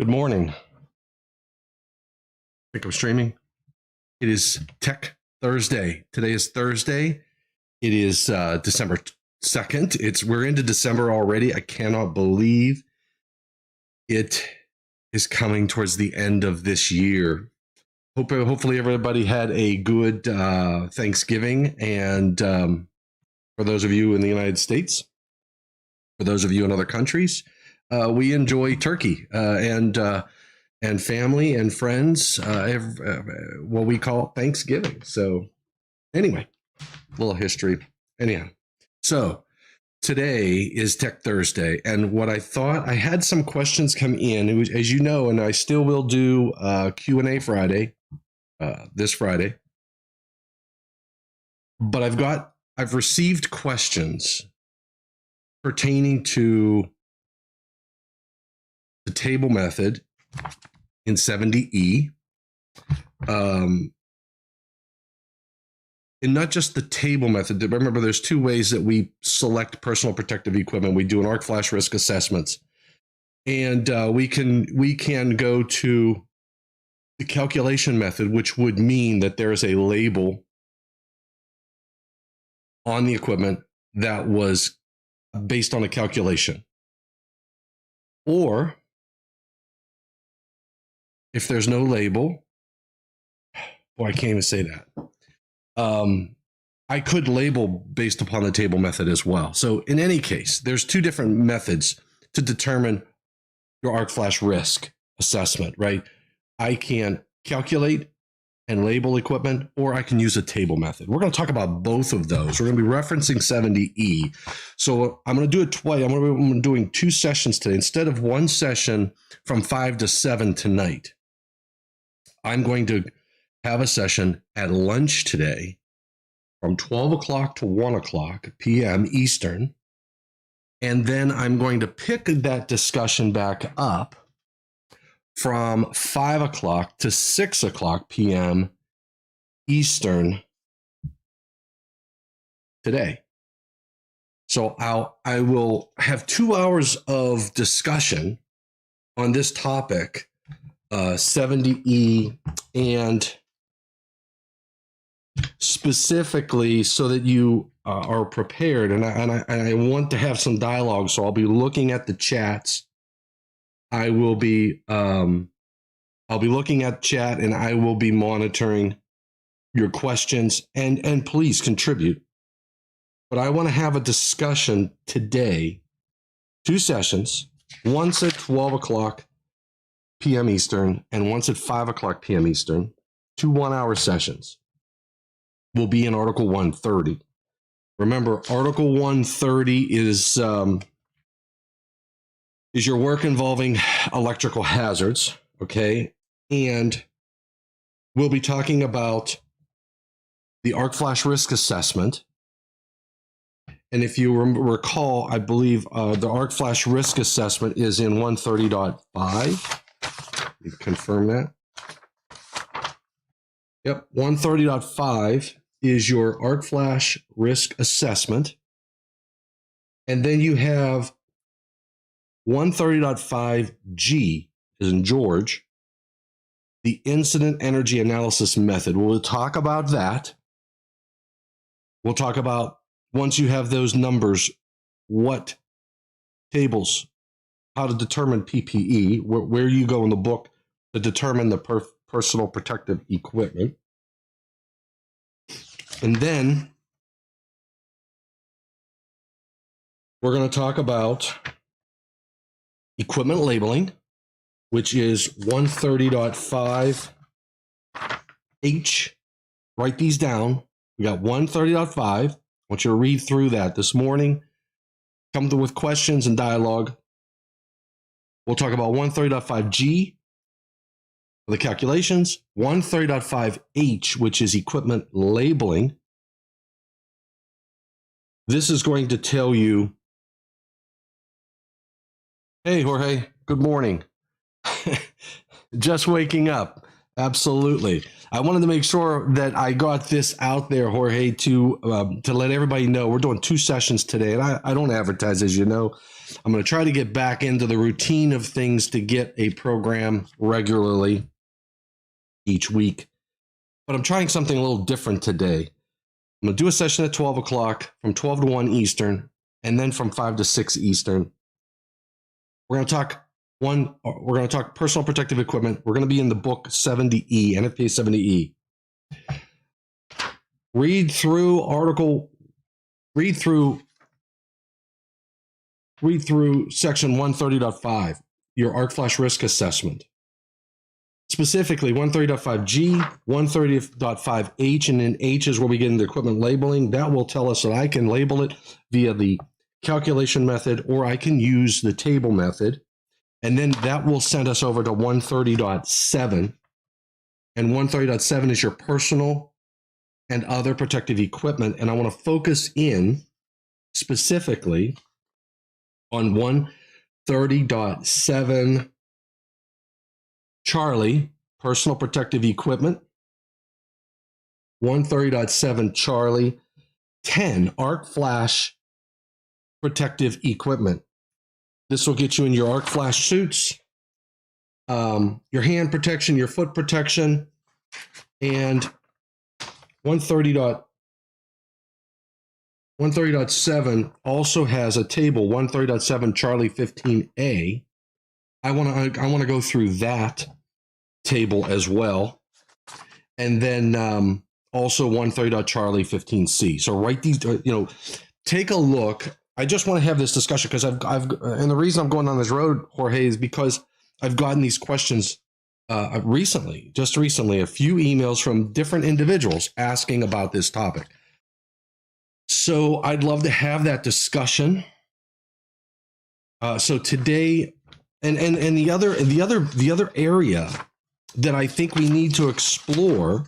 Good morning. I think I'm streaming. It is Tech Thursday. Today is Thursday. It is December 2nd. We're into December already. I cannot believe it is coming towards the end of this year. Hopefully everybody had a good Thanksgiving, and for those of you in the United States, for those of you in other countries, we enjoy turkey and family and friends, what we call Thanksgiving. So anyway, a little history. Anyhow, so today is Tech Thursday, and what I thought, I had some questions come in. It was, as you know, and I still will do Q&A Friday, this Friday. But I've received questions pertaining to the table method in 70E. And not just the table method. Remember, there's two ways that we select personal protective equipment. We do an arc flash risk assessments, and we can go to the calculation method, which would mean that there is a label on the equipment that was based on a calculation. Or if there's no label, boy, I can't even say that. I could label based upon the table method as well. So in any case, there's two different methods to determine your arc flash risk assessment, right? I can calculate and label equipment, or I can use a table method. We're going to talk about both of those. We're going to be referencing 70E. So I'm going to do it twice. I'm doing two sessions today. Instead of one session from 5 to 7 tonight, I'm going to have a session at lunch today from 12 o'clock to 1 o'clock p.m. Eastern. And then I'm going to pick that discussion back up from 5 o'clock to 6 o'clock p.m. Eastern today. So I will have 2 hours of discussion on this topic, 70E, and specifically so that you are prepared. And I want to have some dialogue, so I'll be looking at the chats. I'll be looking at chat, and I will be monitoring your questions, and please contribute. But I want to have a discussion today, 2 sessions, once at 12 o'clock p.m. Eastern and once at 5 o'clock p.m. Eastern, 2 1-hour sessions. Will be in Article 130. Remember, Article 130 is your work involving electrical hazards, okay? And we'll be talking about the arc flash risk assessment. And if you recall, I believe the arc flash risk assessment is in 130.5. You confirm that. Yep, 130.5 is your arc flash risk assessment. And then you have 130.5G, as in George, the incident energy analysis method. We'll talk about that. We'll talk about, once you have those numbers, what tables, how to determine PPE, where you go in the book to determine the personal protective equipment. And then we're going to talk about equipment labeling, which is 130.5H. Write these down. We got 130.5. I want you to read through that this morning. Come with questions and dialogue. We'll talk about 130.5G for the calculations, 130.5H, which is equipment labeling. This is going to tell you, hey, Jorge, good morning. Just waking up. Absolutely. I wanted to make sure that I got this out there, Jorge, to let everybody know we're doing 2 sessions today, and I don't advertise, as you know. I'm going to try to get back into the routine of things to get a program regularly each week, but I'm trying something a little different today. I'm going to do a session at 12 o'clock from 12 to 1 Eastern, and then from 5 to 6 Eastern. We're going to talk personal protective equipment. We're going to be in the book 70E, NFPA 70E. Read through section 130.5, your arc flash risk assessment. Specifically 130.5G, 130.5H, and then H is where we get into equipment labeling. That will tell us that I can label it via the calculation method, or I can use the table method. And then that will send us over to 130.7. And 130.7 is your personal and other protective equipment. And I want to focus in specifically on 130.7 Charlie, personal protective equipment. 130.7 Charlie, 10 arc flash protective equipment. This will get you in your arc flash suits, your hand protection, your foot protection, and 130.7 also has a table, 130.7 Charlie 15A. I want to go through that table as well, and then also 130.Charlie 15C. So write these, take a look. I just want to have this discussion because and the reason I'm going on this road, Jorge, is because I've gotten these questions recently, a few emails from different individuals asking about this topic. So I'd love to have that discussion. So today, and the other area that I think we need to explore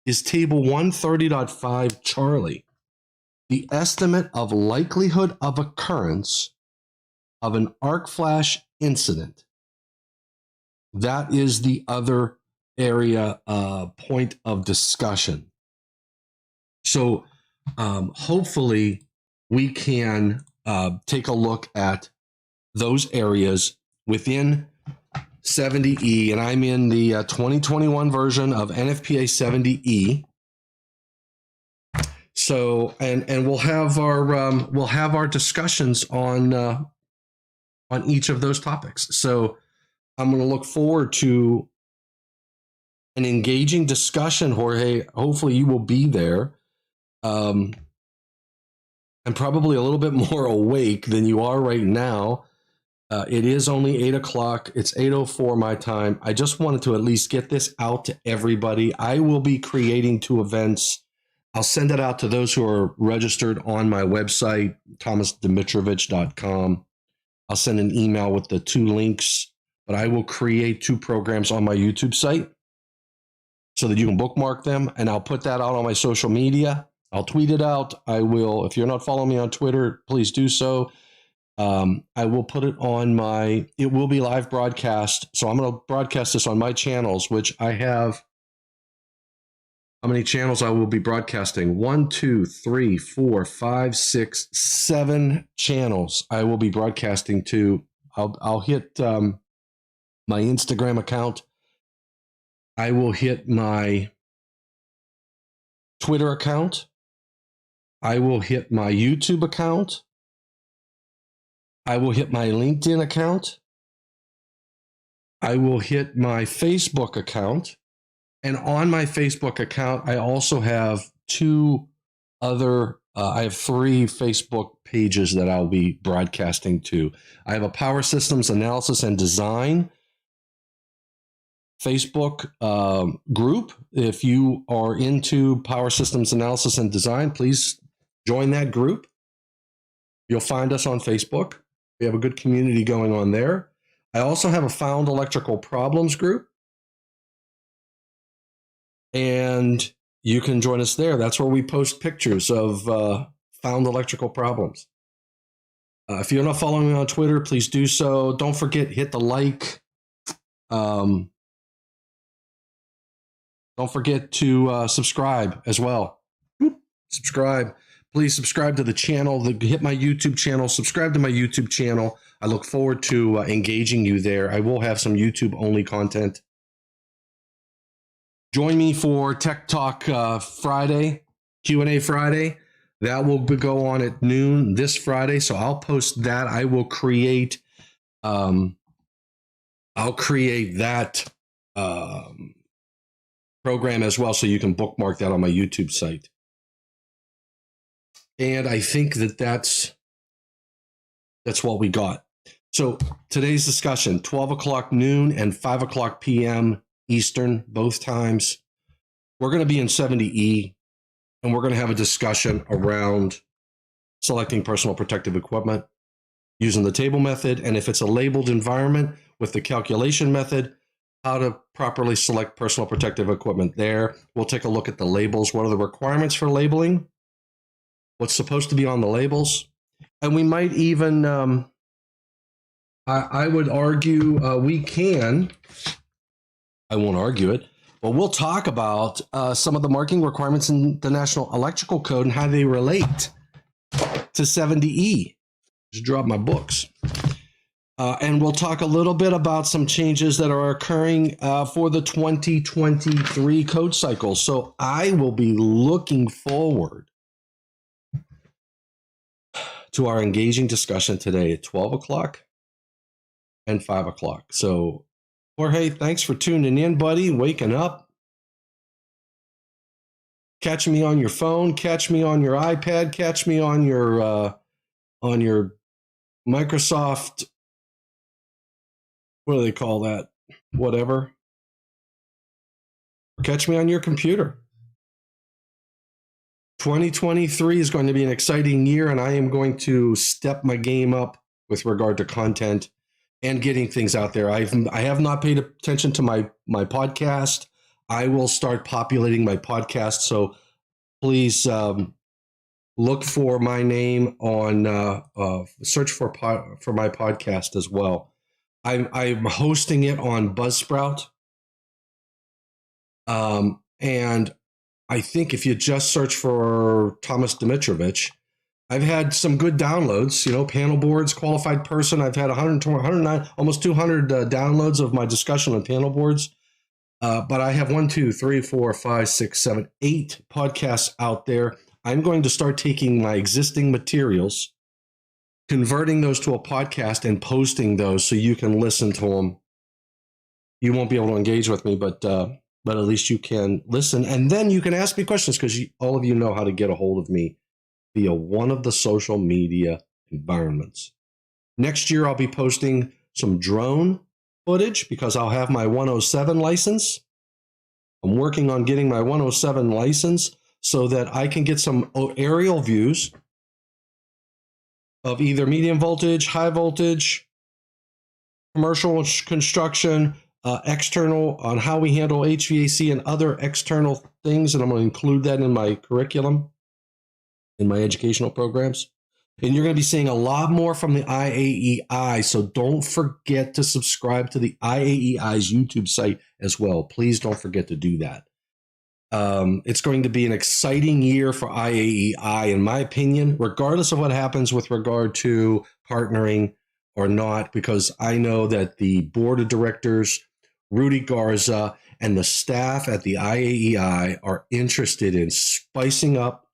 is table 130.5 Charlie. The estimate of likelihood of occurrence of an arc flash incident. That is the other area point of discussion. So hopefully we can take a look at those areas within 70E, and I'm in the 2021 version of NFPA 70E. So, and we'll have our discussions on each of those topics. So I'm going to look forward to an engaging discussion, Jorge. Hopefully you will be there. I'm probably a little bit more awake than you are right now. It is only 8 o'clock. It's 8:04 my time. I just wanted to at least get this out to everybody. I will be creating 2 events. I'll send it out to those who are registered on my website, thomasdimitrovich.com. I'll send an email with the 2 links, but I will create 2 programs on my YouTube site so that you can bookmark them, and I'll put that out on my social media. I'll tweet it out. I will, if you're not following me on Twitter, please do so. I will put it on it will be live broadcast. So I'm going to broadcast this on my channels, which I have. How many channels I will be broadcasting? 1, 2, 3, 4, 5, 6, 7 channels I will be broadcasting to. I'll hit my Instagram account. I will hit my Twitter account. I will hit my YouTube account. I will hit my LinkedIn account. I will hit my Facebook account. And on my Facebook account, I also have 2 other, I have 3 Facebook pages that I'll be broadcasting to. I have a Power Systems Analysis and Design Facebook group. If you are into Power Systems Analysis and Design, please join that group. You'll find us on Facebook. We have a good community going on there. I also have a Found Electrical Problems group. And you can join us there. That's where we post pictures of found electrical problems. If you're not following me on Twitter, please do so. Don't forget, hit the like. Don't forget to subscribe as well. Subscribe. Please subscribe to the channel. Hit my YouTube channel. Subscribe to my YouTube channel. I look forward to engaging you there. I will have some YouTube-only content. Join me for Tech Talk Friday, Q&A Friday. That will go on at noon this Friday. So I'll post that. I will create that program as well, so you can bookmark that on my YouTube site. And I think that's what we got. So today's discussion, 12 o'clock noon and 5 o'clock p.m. Eastern, both times. We're going to be in 70E, and we're going to have a discussion around selecting personal protective equipment using the table method, and if it's a labeled environment with the calculation method, how to properly select personal protective equipment there. We'll take a look at the labels. What are the requirements for labeling? What's supposed to be on the labels? And we might even, I would argue we can, I won't argue it, but we'll talk about some of the marking requirements in the National Electrical Code and how they relate to 70E. Just drop my books. And we'll talk a little bit about some changes that are occurring for the 2023 code cycle. So I will be looking forward to our engaging discussion today at 12 o'clock and 5 o'clock. So, Jorge, thanks for tuning in, buddy. Waking up. Catch me on your phone. Catch me on your iPad. Catch me on your Microsoft. What do they call that? Whatever. Catch me on your computer. 2023 is going to be an exciting year, and I am going to step my game up with regard to content and getting things out there. I have not paid attention to my podcast. I will start populating my podcast, so please look for my name on search for my podcast as well. I'm hosting it on Buzzsprout, and I think if you just search for Thomas Dimitrovich, I've had some good downloads, panel boards, qualified person. I've had 109, almost 200 downloads of my discussion on panel boards. But I have 8 podcasts out there. I'm going to start taking my existing materials, converting those to a podcast and posting those so you can listen to them. You won't be able to engage with me, but at least you can listen. And then you can ask me questions, because all of you know how to get a hold of me via one of the social media environments. Next year, I'll be posting some drone footage because I'll have my 107 license. I'm working on getting my 107 license so that I can get some aerial views of either medium voltage, high voltage, commercial construction, external, on how we handle HVAC and other external things. And I'm going to include that in my curriculum, in my educational programs. And you're going to be seeing a lot more from the IAEI. So don't forget to subscribe to the IAEI's YouTube site as well. Please don't forget to do that. It's going to be an exciting year for IAEI, in my opinion, regardless of what happens with regard to partnering or not, because I know that the board of directors, Rudy Garza, and the staff at the IAEI are interested in spicing up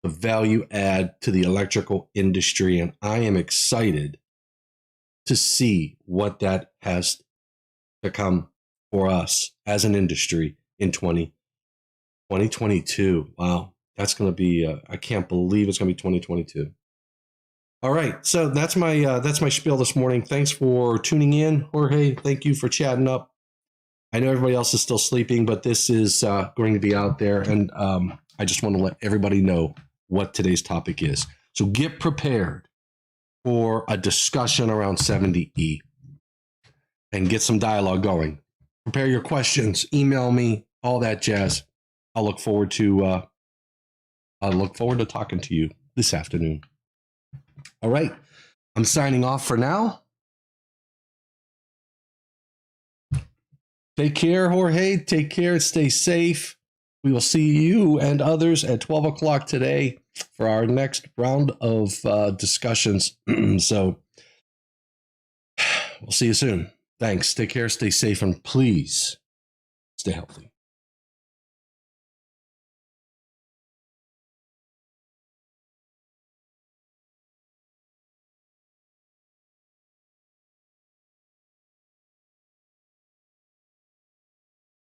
the value add to the electrical industry. And I am excited to see what that has to come for us as an industry in 2022. Wow, that's going to be, I can't believe it's going to be 2022. All right, so that's my spiel this morning. Thanks for tuning in, Jorge. Thank you for chatting up. I know everybody else is still sleeping, but this is going to be out there, and I just want to let everybody know what today's topic is. So get prepared for a discussion around 70E and get some dialogue going. Prepare your questions, email me, all that jazz. I'll look forward to talking to you this afternoon. All right, I'm signing off for now. Take care, Jorge. Take care. Stay safe. We will see you and others at 12 o'clock today for our next round of discussions. So we'll see you soon. Thanks. Take care. Stay safe. And please stay healthy.